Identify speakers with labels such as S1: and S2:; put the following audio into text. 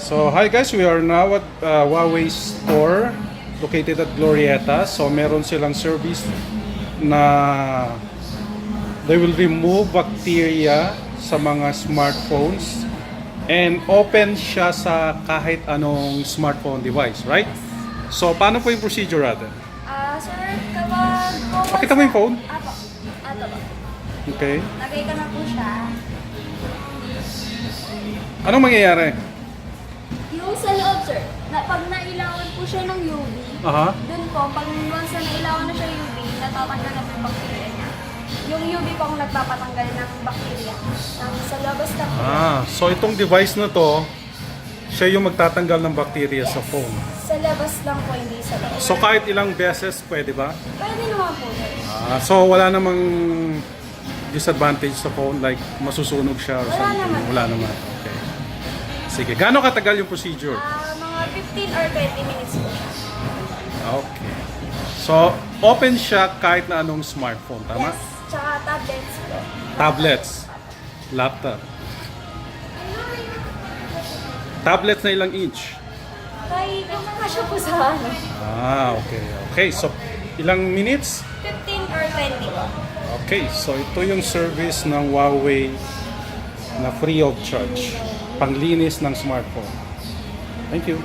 S1: So, hi guys, we are now at Huawei store located at Glorieta. So, meron silang service na they will remove bacteria sa mga smartphones and open siya sa kahit anong smartphone device, right? So, paano po yung procedure natin?
S2: Sir, kapag...
S1: Pakita mo yung phone.
S2: Apo. Ato ba?
S1: Okay.
S2: Lagay ko na po siya.
S1: Anong mangyayari?
S2: Yung sa loob, sir, pag nailawan po siya ng UV,
S1: Aha.
S2: dun po, pag once na nailawan na siya UV, natatanggal na po yung bacteria niya. Yung UV po ang nagpapatanggal ng bacteria. Sa labas na po.
S1: So itong device na to, siya yung magtatanggal ng bacteria sa phone.
S2: Sa labas lang po, hindi sa loob.
S1: So kahit ilang beses, pwede ba?
S2: Pwede naman po, sir.
S1: So wala namang disadvantage sa phone, like masusunog siya or
S2: Wala
S1: something?
S2: naman.
S1: Wala naman. Okay. Sige, gaano katagal yung procedure?
S2: Mga 15 or 20 minutes po siya.
S1: Okay. So, open siya kahit na anong smartphone, tama?
S2: Yes, tsaka tablets po.
S1: Tablets. Laptop. Tablets na ilang inch?
S2: Kaya kasya po sa ano.
S1: Okay. Okay, so ilang minutes?
S2: 15 or 20 po.
S1: Okay, so ito yung service ng Huawei na free of charge. Panglinis ng smartphone. Thank you.